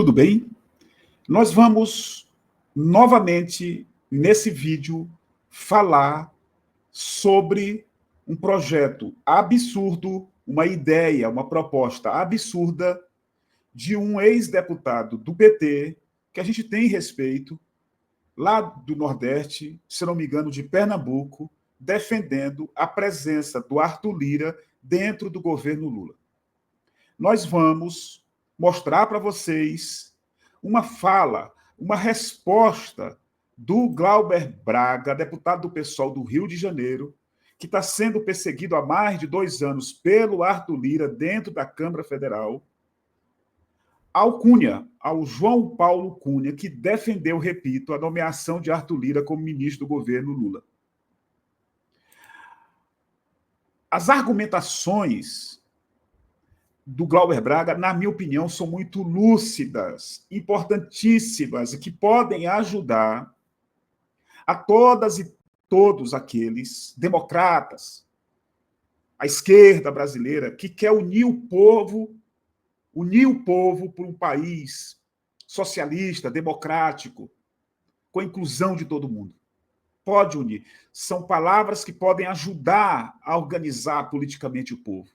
Tudo bem? Nós vamos novamente, nesse vídeo, falar sobre um projeto absurdo, uma ideia, uma proposta absurda de um ex-deputado do PT, que a gente tem respeito, lá do Nordeste, se não me engano, de Pernambuco, defendendo a presença do Arthur Lira dentro do governo Lula. Nós vamos mostrar para vocês uma fala, uma resposta do Glauber Braga, deputado do PSOL do Rio de Janeiro, que está sendo perseguido há mais de 2 anos pelo Arthur Lira dentro da Câmara Federal, ao Cunha, ao João Paulo Cunha, que defendeu, repito, a nomeação de Arthur Lira como ministro do governo Lula. As argumentações do Glauber Braga, na minha opinião, são muito lúcidas, importantíssimas e que podem ajudar a todas e todos aqueles democratas, a esquerda brasileira, que quer unir o povo por um país socialista, democrático, com a inclusão de todo mundo. Pode unir. São palavras que podem ajudar a organizar politicamente o povo.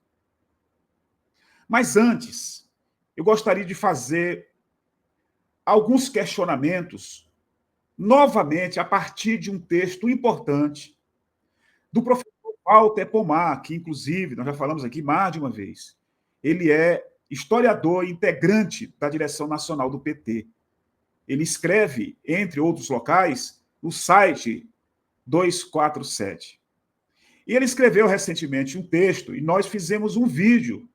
Mas antes, eu gostaria de fazer alguns questionamentos, novamente, a partir de um texto importante do professor Walter Pomar, que, inclusive, nós já falamos aqui mais de uma vez. Ele é historiador e integrante da direção nacional do PT. Ele escreve, entre outros locais, no site 247. E ele escreveu recentemente um texto, e nós fizemos um vídeo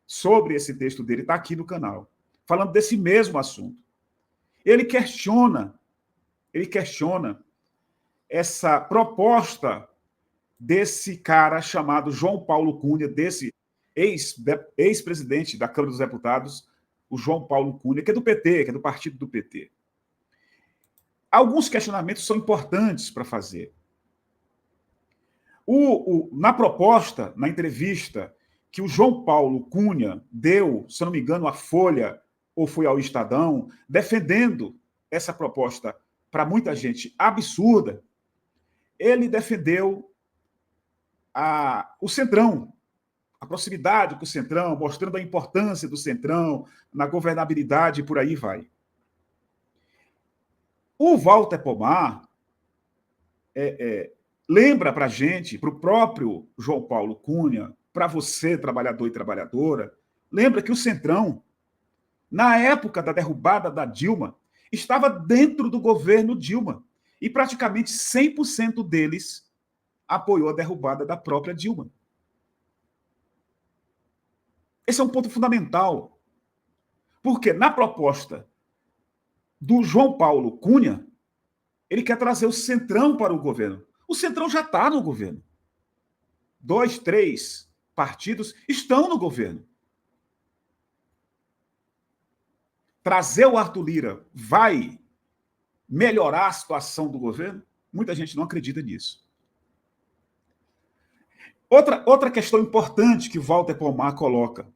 sobre esse texto dele, está aqui no canal, falando desse mesmo assunto. Ele questiona essa proposta desse cara chamado João Paulo Cunha, desse ex-presidente da Câmara dos Deputados, o João Paulo Cunha, que é do PT, que é do partido do PT. Alguns questionamentos são importantes para fazer. Na proposta, na entrevista que o João Paulo Cunha deu, se não me engano, à Folha, ou foi ao Estadão, defendendo essa proposta, para muita gente, absurda, ele defendeu o Centrão, a proximidade com o Centrão, mostrando a importância do Centrão na governabilidade e por aí vai. O Walter Pomar lembra para a gente, para o próprio João Paulo Cunha, para você, trabalhador e trabalhadora, lembra que o Centrão, na época da derrubada da Dilma, estava dentro do governo Dilma, e praticamente 100% deles apoiou a derrubada da própria Dilma. Esse é um ponto fundamental, porque na proposta do João Paulo Cunha, ele quer trazer o Centrão para o governo. O Centrão já está no governo. 2, 3 partidos estão no governo. Trazer o Arthur Lira vai melhorar a situação do governo? Muita gente não acredita nisso. Outra questão importante que Walter Pomar coloca.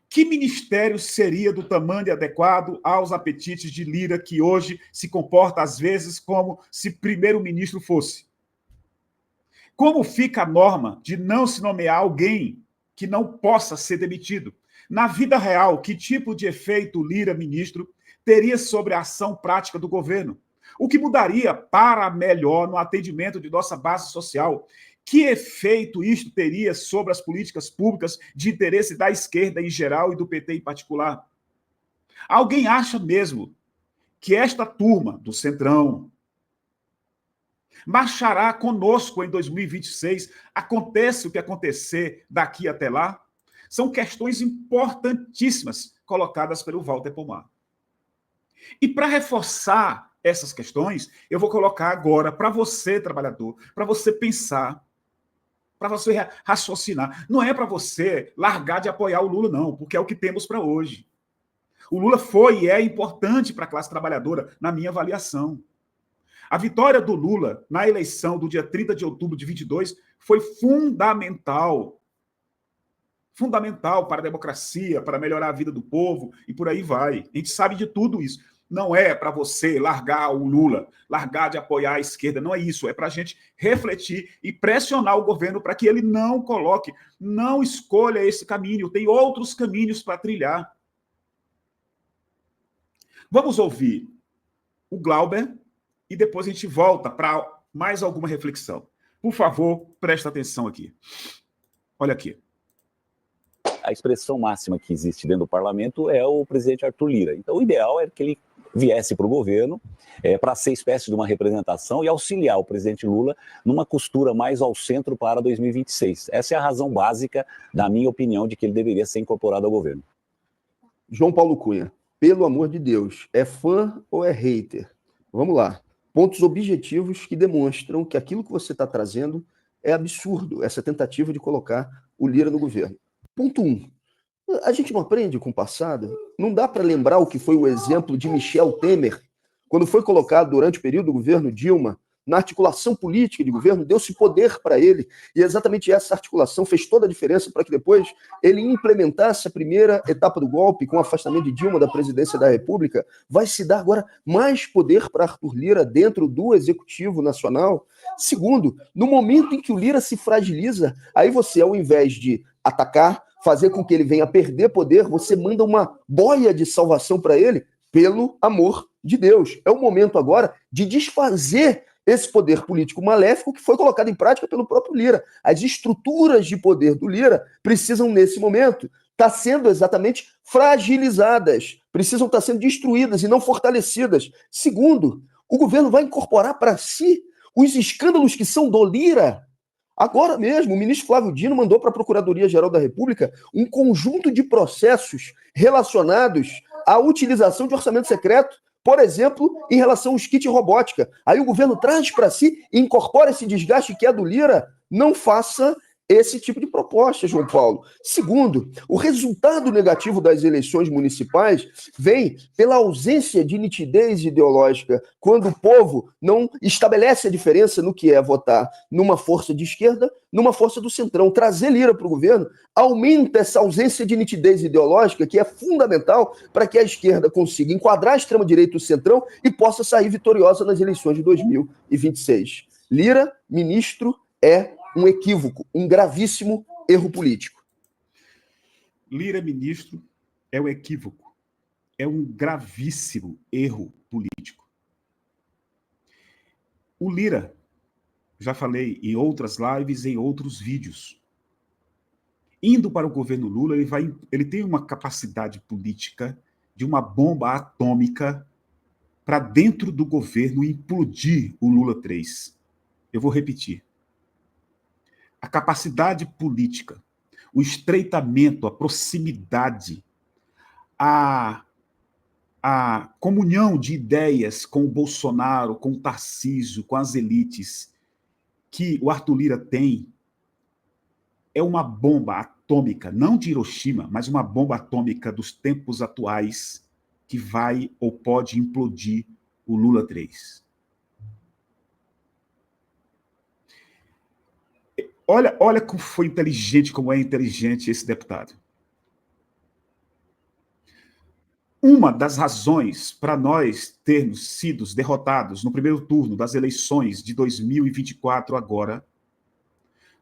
Que ministério seria do tamanho adequado aos apetites de Lira, que hoje se comporta, às vezes, como se primeiro-ministro fosse? Como fica a norma de não se nomear alguém que não possa ser demitido? Na vida real, que tipo de efeito Lira, ministro, teria sobre a ação prática do governo? O que mudaria para melhor no atendimento de nossa base social? Que efeito isto teria sobre as políticas públicas de interesse da esquerda em geral e do PT em particular? Alguém acha mesmo que esta turma do Centrão marchará conosco em 2026, aconteça o que acontecer daqui até lá? São questões importantíssimas colocadas pelo Walter Pomar. E para reforçar essas questões, eu vou colocar agora para você, trabalhador, para você pensar, para você raciocinar. Não é para você largar de apoiar o Lula, não, porque é o que temos para hoje. O Lula foi e é importante para a classe trabalhadora, na minha avaliação. A vitória do Lula na eleição do dia 30 de outubro de 22 foi fundamental. fundamental para a democracia, para melhorar a vida do povo, e por aí vai. A gente sabe de tudo isso. Não é para você largar o Lula, largar de apoiar a esquerda, não é isso. É para a gente refletir e pressionar o governo para que ele não coloque, não escolha esse caminho. Tem outros caminhos para trilhar. Vamos ouvir o Glauber e depois a gente volta para mais alguma reflexão. Por favor, presta atenção aqui. Olha aqui. A expressão máxima que existe dentro do parlamento é o presidente Arthur Lira. Então, o ideal é que ele viesse para o governo para ser espécie de uma representação e auxiliar o presidente Lula numa costura mais ao centro para 2026. Essa é a razão básica, da minha opinião, de que ele deveria ser incorporado ao governo. João Paulo Cunha, pelo amor de Deus, é fã ou é hater? Vamos lá. Pontos objetivos que demonstram que aquilo que você está trazendo é absurdo, essa tentativa de colocar o Lira no governo. Ponto 1. A gente não aprende com o passado? Não dá para lembrar o que foi o exemplo de Michel Temer, quando foi colocado durante o período do governo Dilma, na articulação política de governo, deu-se poder para ele, e exatamente essa articulação fez toda a diferença para que depois ele implementasse a primeira etapa do golpe, com o afastamento de Dilma da presidência da República. Vai se dar agora mais poder para Arthur Lira dentro do Executivo Nacional. Segundo, no momento em que o Lira se fragiliza, aí você, ao invés de atacar, fazer com que ele venha a perder poder, você manda uma boia de salvação para ele, pelo amor de Deus. É o momento agora de desfazer esse poder político maléfico que foi colocado em prática pelo próprio Lira. As estruturas de poder do Lira precisam, nesse momento, estar sendo exatamente fragilizadas, precisam estar sendo destruídas e não fortalecidas. Segundo, o governo vai incorporar para si os escândalos que são do Lira. Agora mesmo, o ministro Flávio Dino mandou para a Procuradoria-Geral da República um conjunto de processos relacionados à utilização de orçamento secreto, por exemplo, em relação aos kits robótica. Aí o governo traz para si e incorpora esse desgaste que é do Lira. Não faça esse tipo de proposta, João Paulo. Segundo, o resultado negativo das eleições municipais vem pela ausência de nitidez ideológica, quando o povo não estabelece a diferença no que é votar numa força de esquerda, numa força do centrão. Trazer Lira para o governo aumenta essa ausência de nitidez ideológica, que é fundamental para que a esquerda consiga enquadrar a extrema-direita e o centrão e possa sair vitoriosa nas eleições de 2026. Lira, ministro, é um equívoco, um gravíssimo erro político. Lira, ministro, é um equívoco, é um gravíssimo erro político. O Lira, já falei em outras lives, em outros vídeos, indo para o governo Lula, ele tem uma capacidade política de uma bomba atômica para dentro do governo implodir o Lula 3. Eu vou repetir. A capacidade política, o estreitamento, a proximidade, a comunhão de ideias com o Bolsonaro, com o Tarcísio, com as elites que o Arthur Lira tem, é uma bomba atômica, não de Hiroshima, mas uma bomba atômica dos tempos atuais que vai ou pode implodir o Lula 3. Olha como foi inteligente, como é inteligente esse deputado. Uma das razões para nós termos sido derrotados no primeiro turno das eleições de 2024 agora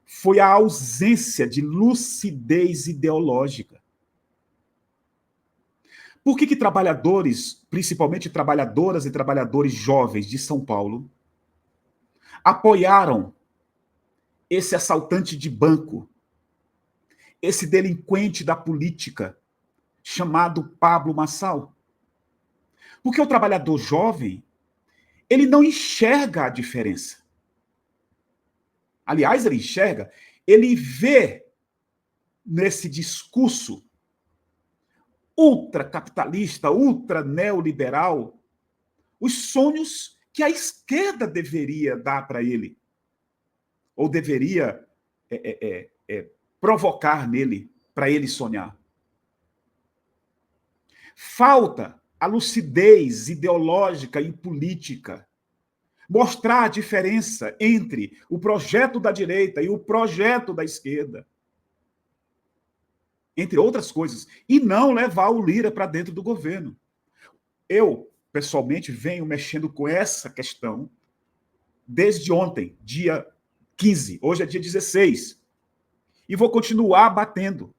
foi a ausência de lucidez ideológica. Por que trabalhadores, principalmente trabalhadoras e trabalhadores jovens de São Paulo, apoiaram esse assaltante de banco, esse delinquente da política, chamado Pablo Marçal? Porque o trabalhador jovem, ele não enxerga a diferença. Aliás, ele enxerga, ele vê nesse discurso ultracapitalista, ultra neoliberal, os sonhos que a esquerda deveria dar para ele, ou deveria provocar nele, para ele sonhar. Falta a lucidez ideológica e política, mostrar a diferença entre o projeto da direita e o projeto da esquerda. entre outras coisas, e não levar o Lira para dentro do governo. Eu, pessoalmente, venho mexendo com essa questão desde ontem, dia 15, hoje é dia 16, e vou continuar batendo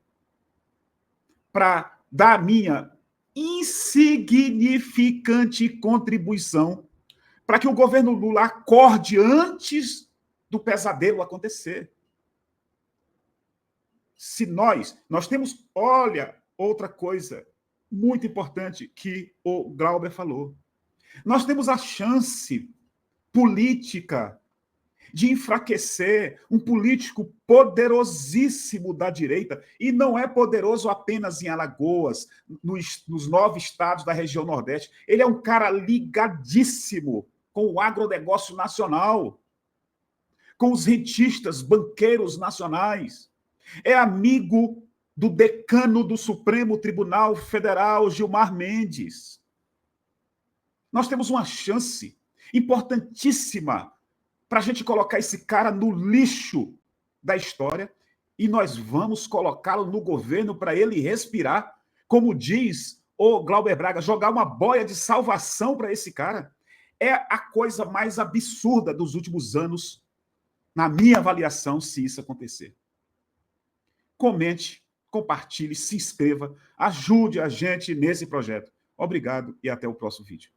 para dar a minha insignificante contribuição para que o governo Lula acorde antes do pesadelo acontecer. Se nós temos, olha, outra coisa muito importante que o Glauber falou. Nós temos a chance política de enfraquecer um político poderosíssimo da direita, e não é poderoso apenas em Alagoas, nos 9 estados da região Nordeste. Ele é um cara ligadíssimo com o agronegócio nacional, com os rentistas, banqueiros nacionais. É amigo do decano do Supremo Tribunal Federal, Gilmar Mendes. Nós temos uma chance importantíssima para a gente colocar esse cara no lixo da história, e nós vamos colocá-lo no governo para ele respirar, como diz o Glauber Braga, jogar uma boia de salvação para esse cara. É a coisa mais absurda dos últimos anos, na minha avaliação, se isso acontecer. Comente, compartilhe, se inscreva, ajude a gente nesse projeto. Obrigado e até o próximo vídeo.